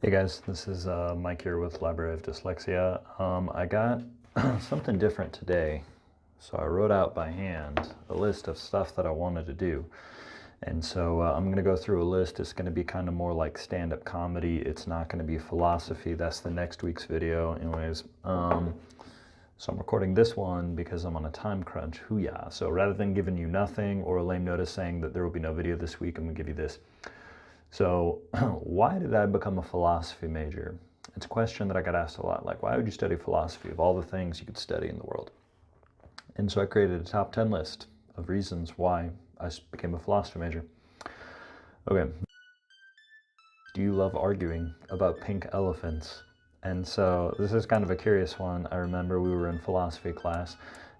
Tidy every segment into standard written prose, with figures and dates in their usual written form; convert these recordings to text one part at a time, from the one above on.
Hey guys, this is Mike here with Library of Dyslexia. I got something different today, so I wrote out by hand a list of stuff that I wanted to do. And so I'm going to go through a list. It's going to be kind of more like stand-up comedy. It's not going to be philosophy. That's the next week's video. Anyways, so I'm recording this one because I'm on a time crunch. Hoo-yah. So rather than giving you nothing or a lame notice saying that there will be no video this week, I'm going to give you this. So why did I become a philosophy major? It's a question that I got asked a lot, like why would you study philosophy of all the things you could study in the world? And so I created a top 10 list of reasons why I became a philosophy major. Okay. Do you love arguing about pink elephants? And so this is kind of a curious one. I remember we were in philosophy class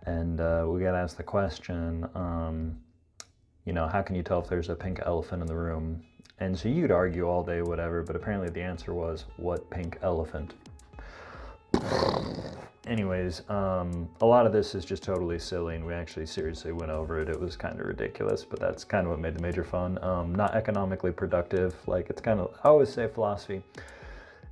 and we got asked the question, how can you tell if there's a pink elephant in the room? And so you could argue all day, whatever, but apparently the answer was, what pink elephant? Anyways, a lot of this is just totally silly, and we actually seriously went over it. It was kind of ridiculous, but that's kind of what made the major fun. Not economically productive. Like, it's kind of, I always say philosophy,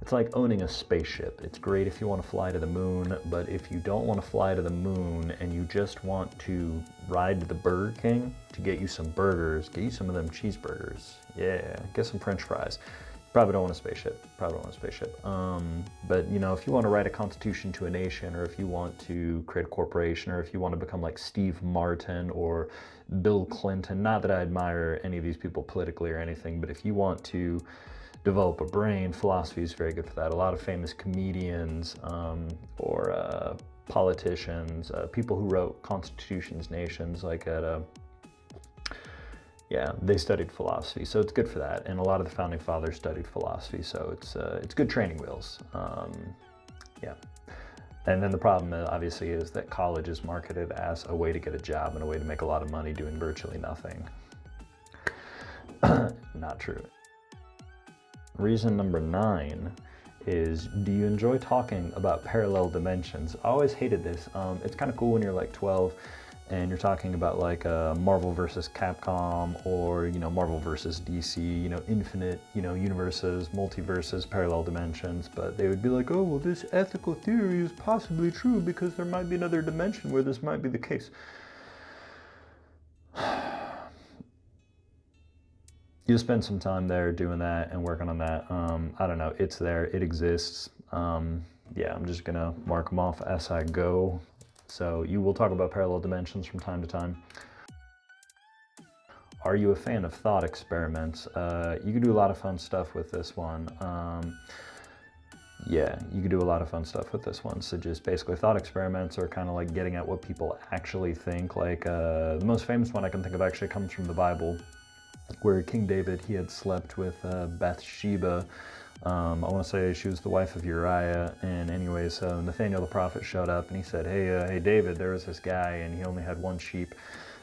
it's like owning a spaceship. It's great if you want to fly to the moon, but if you don't want to fly to the moon and you just want to ride to the Burger King to get you some burgers, get you some of them cheeseburgers. Yeah, get some French fries. Probably don't want a spaceship. But if you want to write a constitution to a nation, or if you want to create a corporation, or if you want to become like Steve Martin or Bill Clinton, not that I admire any of these people politically or anything, but if you want to develop a brain, philosophy is very good for that. A lot of famous comedians or politicians, people who wrote constitutions, nations, like they studied philosophy, so it's good for that. And a lot of the founding fathers studied philosophy, so it's good training wheels. And then the problem, obviously, is that college is marketed as a way to get a job and a way to make a lot of money doing virtually nothing. Not true. Reason number 9 is, do you enjoy talking about parallel dimensions? I always hated this. It's kind of cool when you're like 12 and you're talking about like Marvel versus Capcom, or Marvel versus DC, infinite universes, multiverses, parallel dimensions. But they would be like, oh well, this ethical theory is possibly true because there might be another dimension where this might be the case. You spend some time there doing that and working on that. I don't know, it's there, it exists. I'm just gonna mark them off as I go. So you will talk about parallel dimensions from time to time. Are you a fan of thought experiments? You can do a lot of fun stuff with this one. You could do a lot of fun stuff with this one. So just basically thought experiments are kind of like getting at what people actually think. Like the most famous one I can think of actually comes from the Bible, where King David, he had slept with Bathsheba. I want to say she was the wife of Uriah. And anyway, so Nathaniel the prophet showed up and he said, hey David, there was this guy and he only had 1 sheep.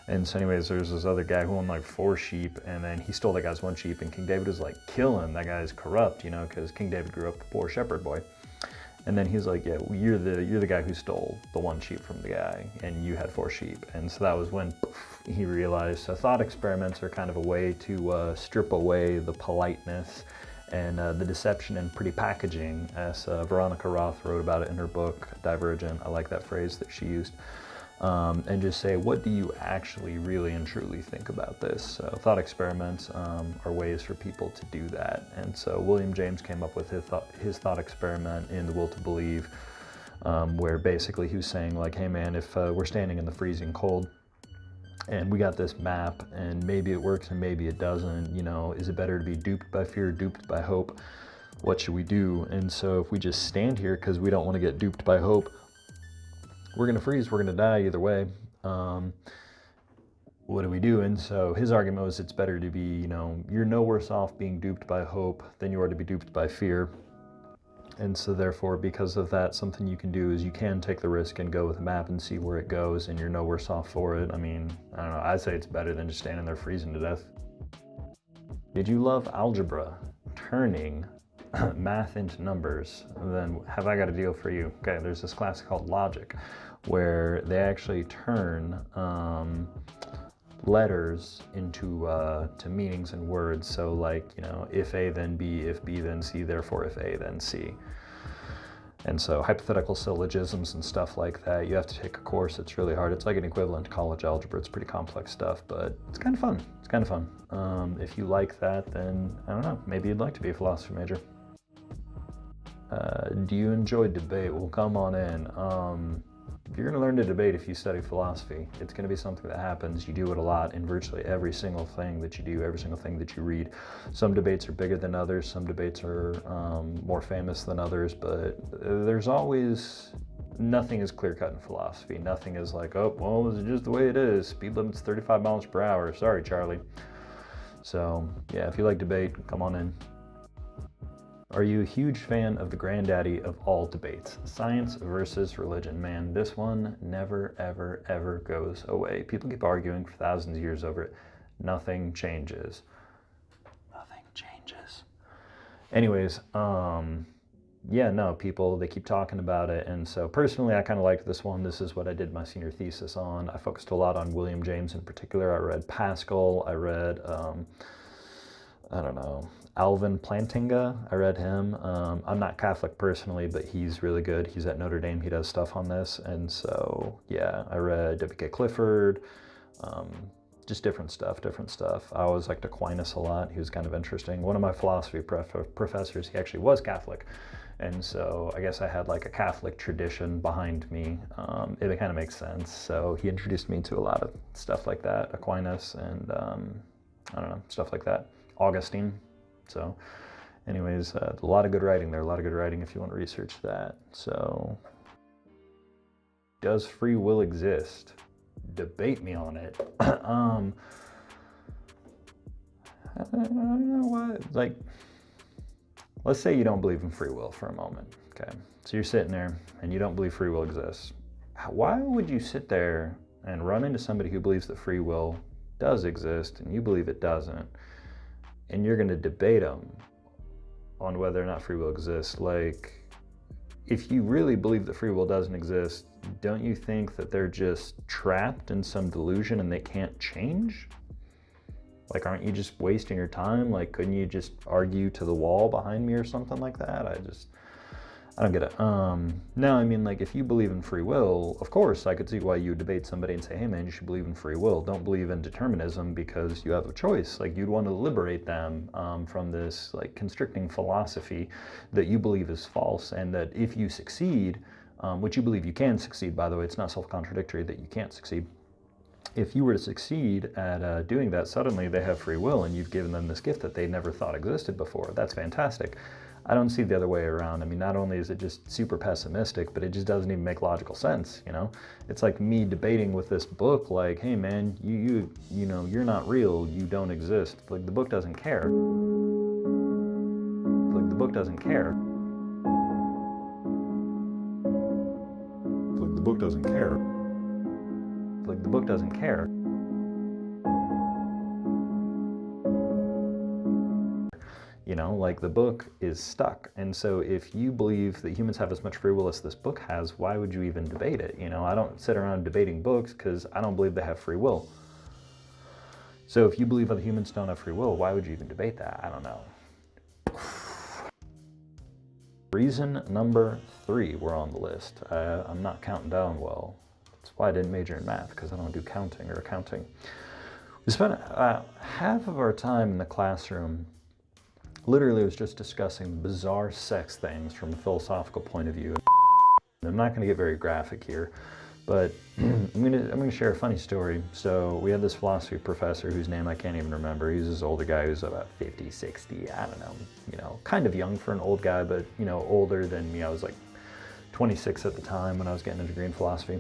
And so anyways, there's this other guy who owned like 4 sheep, and then he stole that guy's 1 sheep, and King David was like, kill him, that guy's corrupt, because King David grew up a poor shepherd boy. And then he's like, yeah, well, you're the guy who stole the 1 sheep from the guy, and you had 4 sheep. And so that was when he realized. So thought experiments are kind of a way to strip away the politeness and the deception and pretty packaging, as Veronica Roth wrote about it in her book, Divergent. I like that phrase that she used. And just say, what do you actually really and truly think about this? So thought experiments are ways for people to do that. And so William James came up with his thought experiment in The Will to Believe, where basically he was saying like, hey man, if we're standing in the freezing cold and we got this map and maybe it works and maybe it doesn't, is it better to be duped by fear, duped by hope? What should we do? And so if we just stand here because we don't want to get duped by hope, we're going to freeze, we're going to die either way. What do we do? And so his argument was it's better to be, you're no worse off being duped by hope than you are to be duped by fear. And so therefore, because of that, something you can do is you can take the risk and go with a map and see where it goes, and you're no worse off for it. I mean, I don't know, I'd say it's better than just standing there freezing to death. Did you love algebra, turning math into numbers? Then have I got a deal for you. Okay, there's this class called logic, where they actually turn letters into to meanings and words. So like, you know, if A then B, if B then C, therefore if A then C. And so hypothetical syllogisms and stuff like that, you have to take a course. It's really hard. It's like an equivalent to college algebra. It's pretty complex stuff, but it's kind of fun. It's kind of fun. If you like that, then I don't know, maybe you'd like to be a philosophy major. Do you enjoy debate? Well, come on in. You're going to learn to debate if you study philosophy. It's going to be something that happens. You do it a lot in virtually every single thing that you do, every single thing that you read. Some debates are bigger than others. Some debates are more famous than others, but there's always, nothing is clear-cut in philosophy. Nothing is like, oh, well, this is just the way it is. Speed limit's 35 miles per hour. Sorry, Charlie. So, yeah, if you like debate, come on in. Are you a huge fan of the granddaddy of all debates? Science versus religion. Man, this one never, ever, ever goes away. People keep arguing for thousands of years over it. Nothing changes. Nothing changes. Anyways, yeah, no, people, they keep talking about it. And so personally, I kind of liked this one. This is what I did my senior thesis on. I focused a lot on William James in particular. I read Pascal. I read, I don't know, Alvin Plantinga. I read him. I'm not Catholic personally, but he's really good. He's at Notre Dame. He does stuff on this. And so, yeah, I read W.K. Clifford, just different stuff. I always liked Aquinas a lot. He was kind of interesting. One of my philosophy professors, he actually was Catholic. And so I guess I had like a Catholic tradition behind me. It kind of makes sense. So he introduced me to a lot of stuff like that, Aquinas and I don't know, stuff like that. Augustine. So anyways, a lot of good writing there, a lot of good writing if you want to research that. So, does free will exist? Debate me on it. I don't know what, like, let's say you don't believe in free will for a moment, okay? So you're sitting there and you don't believe free will exists. Why would you sit there and run into somebody who believes that free will does exist and you believe it doesn't, and you're going to debate them on whether or not free will exists? Like, if you really believe that free will doesn't exist, don't you think that they're just trapped in some delusion and they can't change? Like, aren't you just wasting your time? Like, couldn't you just argue to the wall behind me or something like that? I don't get it. No, I mean, like, if you believe in free will, of course, I could see why you would debate somebody and say, hey, man, you should believe in free will. Don't believe in determinism because you have a choice. Like, you'd want to liberate them from this, like, constricting philosophy that you believe is false, and that if you succeed, which you believe you can succeed, by the way, it's not self-contradictory that you can't succeed. If you were to succeed at doing that, suddenly they have free will, and you've given them this gift that they never thought existed before. That's fantastic. I don't see the other way around. I mean, not only is it just super pessimistic, but it just doesn't even make logical sense, you know? It's like me debating with this book, like, hey man, you know, you're not real, you don't exist. Like, the book doesn't care. Like, the book doesn't care. Like, the book doesn't care. Like, the book doesn't care. You know, like, the book is stuck. And so if you believe that humans have as much free will as this book has, why would you even debate it? You know, I don't sit around debating books because I don't believe they have free will. So if you believe other humans don't have free will, why would you even debate that? I don't know. Reason number 3, we're on the list. I'm not counting down well. That's why I didn't major in math, because I don't do counting or accounting. We spent half of our time in the classroom literally was just discussing bizarre sex things from a philosophical point of view. I'm not going to get very graphic here, but I'm going to share a funny story. So we had this philosophy professor whose name I can't even remember. He's this older guy who's about 50, 60, I don't know, you know, kind of young for an old guy, but, you know, older than me. I was like 26 at the time when I was getting a degree in philosophy,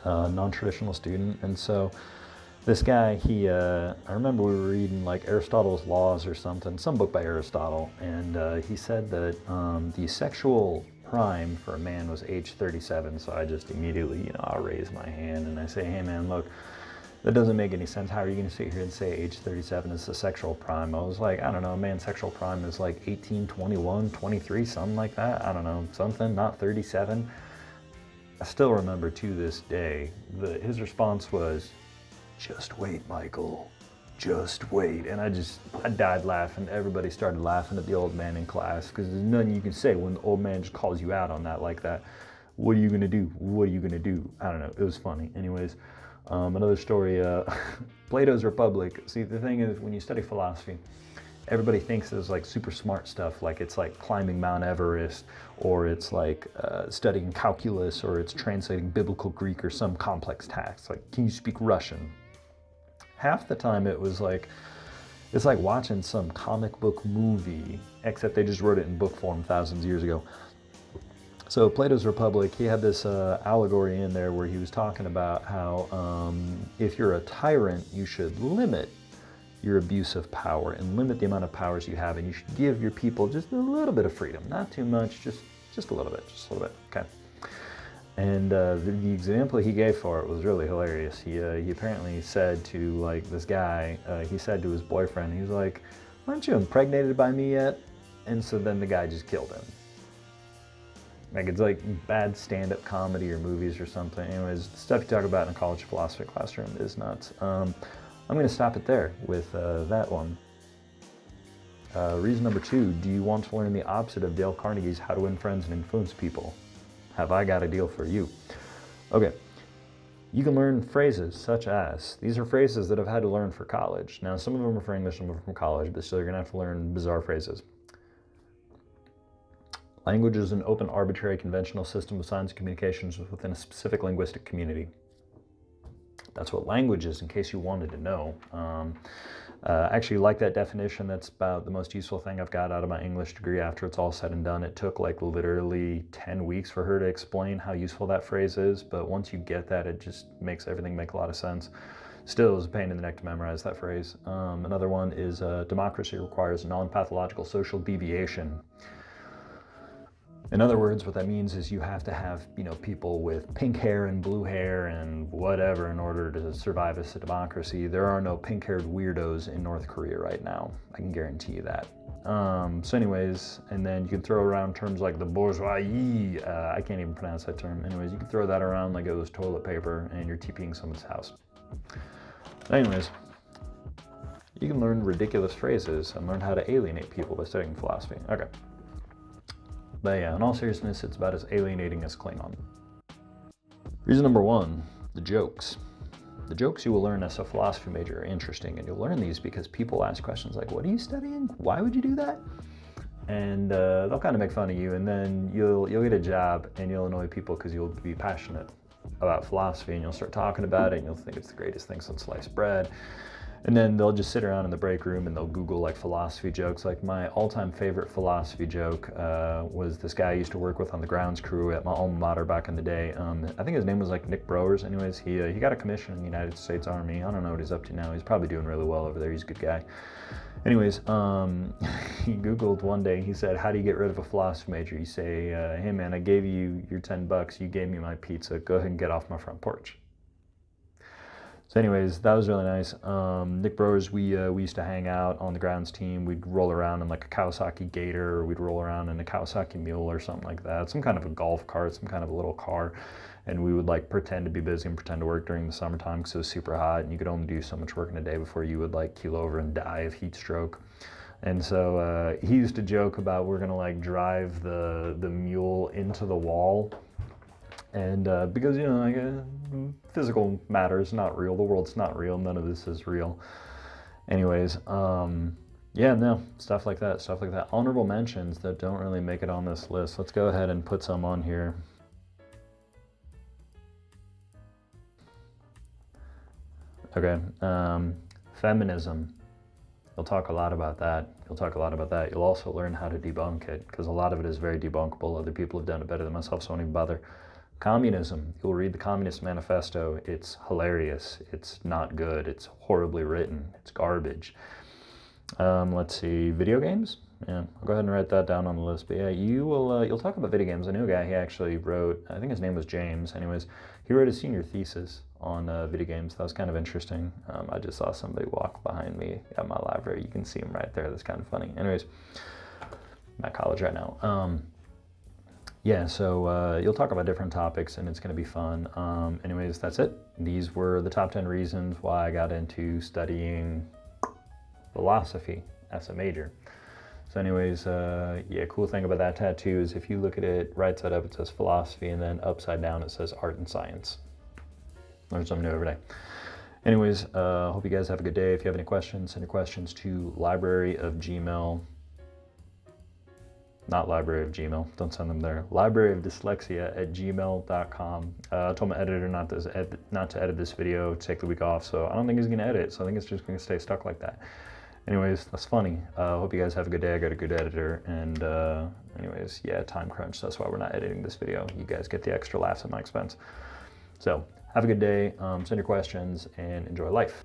non-traditional student. And so this guy, I remember we were reading like Aristotle's Laws or something, some book by Aristotle, and he said that the sexual prime for a man was age 37, so I just immediately, you know, I'll raise my hand and I say, hey man, look, that doesn't make any sense. How are you going to sit here and say age 37 is the sexual prime? I was like, I don't know, man's sexual prime is like 18, 21, 23, something like that. I don't know, something, not 37. I still remember to this day that his response was, just wait, Michael, just wait. And I died laughing. Everybody started laughing at the old man in class because there's nothing you can say when the old man just calls you out on that like that. What are you gonna do? What are you gonna do? I don't know. It was funny. Anyways, another story, Plato's Republic. See, the thing is, when you study philosophy, everybody thinks it's like super smart stuff, like it's like climbing Mount Everest, or it's like studying calculus, or it's translating biblical Greek or some complex text. Like, can you speak Russian? Half the time it was like, it's like watching some comic book movie, except they just wrote it in book form thousands of years ago. So Plato's Republic, he had this allegory in there where he was talking about how if you're a tyrant, you should limit your abuse of power and limit the amount of powers you have, and you should give your people just a little bit of freedom, not too much, just a little bit, okay? And the example he gave for it was really hilarious. He apparently said to like this guy, he said to his boyfriend, he was like, "Aren't you impregnated by me yet?" And so then the guy just killed him. Like, it's like bad stand-up comedy or movies or something. Anyways, the stuff you talk about in a college philosophy classroom is nuts. I'm going to stop it there with that one. Reason number 2, do you want to learn the opposite of Dale Carnegie's How to Win Friends and Influence People? Have I got a deal for you? Okay, you can learn phrases such as, these are phrases that I've had to learn for college. Now, some of them are for English, some of them are from college, but still you're going to have to learn bizarre phrases. Language is an open, arbitrary, conventional system of signs and communications within a specific linguistic community. That's what language is, in case you wanted to know. Actually, like that definition, that's about the most useful thing I've got out of my English degree after it's all said and done. It took like literally 10 weeks for her to explain how useful that phrase is, but once you get that, it just makes everything make a lot of sense. Still, it was a pain in the neck to memorize that phrase. Another one is democracy requires non-pathological social deviation. In other words, what that means is you have to have, people with pink hair and blue hair and whatever in order to survive as a democracy. There are no pink-haired weirdos in North Korea right now. I can guarantee you that. So anyways, and then you can throw around terms like the bourgeoisie. I can't even pronounce that term. Anyways, you can throw that around like it was toilet paper and you're TPing someone's house. Anyways, you can learn ridiculous phrases and learn how to alienate people by studying philosophy. Okay. But yeah, in all seriousness, it's about as alienating as Klingon. Reason number 1, the jokes. The jokes you will learn as a philosophy major are interesting, and you'll learn these because people ask questions like, what are you studying? Why would you do that? And they'll kind of make fun of you, and then you'll get a job and you'll annoy people because you'll be passionate about philosophy and you'll start talking about it and you'll think it's the greatest thing since sliced bread. And then they'll just sit around in the break room and they'll Google like philosophy jokes. Like my all-time favorite philosophy joke was this guy I used to work with on the grounds crew at my alma mater back in the day. I think his name was like Nick Browers. Anyways, he got a commission in the United States Army. I don't know what he's up to now. He's probably doing really well over there. He's a good guy. Anyways, he Googled one day, he said, how do you get rid of a philosophy major? You say, hey man, I gave you your $10, you gave me my pizza, go ahead and get off my front porch. So anyways, that was really nice. Nick Browers, we used to hang out on the grounds team. We'd roll around in like a Kawasaki Gator, or we'd roll around in a Kawasaki Mule or something like that. Some kind of a golf cart, some kind of a little car. And we would like pretend to be busy and pretend to work during the summertime because it was super hot and you could only do so much work in a day before you would like keel over and die of heat stroke. And so he used to joke about we're gonna like drive the mule into the wall. And because, like, physical matter is not real, the world's not real, none of this is real. Anyways, yeah, no, stuff like that. Honorable mentions that don't really make it on this list. Let's go ahead and put some on here. Okay, feminism. You'll talk a lot about that. You'll also learn how to debunk it, because a lot of it is very debunkable. Other people have done it better than myself, so I don't even bother. Communism. You'll read the Communist Manifesto. It's hilarious. It's not good. It's horribly written. It's garbage. Let's see. Video games? Yeah, I'll go ahead and write that down on the list. But yeah, you'll talk about video games. I knew a guy, he actually wrote, I think his name was James. Anyways, he wrote his senior thesis on video games. That was kind of interesting. I just saw somebody walk behind me at my library. You can see him right there. That's kind of funny. Anyways, I'm at college right now. yeah, so you'll talk about different topics and it's going to be fun. Anyways, that's it. These were the top 10 reasons why I got into studying philosophy as a major. So anyways, yeah, cool thing about that tattoo is if you look at it, right side up it says philosophy and then upside down it says art and science. Learn something new every day. Anyways, hope you guys have a good day. If you have any questions, send your questions to library of Gmail. Not library of Gmail, don't send them there. Library of Dyslexia at gmail.com. I told my editor not to edit this video, take the week off, so I don't think he's gonna edit, so I think it's just gonna stay stuck like that. Anyways, that's funny. Hope you guys have a good day. I got a good editor, and anyways, yeah, time crunch, that's why we're not editing this video. You guys get the extra laughs at my expense. So, have a good day, send your questions, and enjoy life.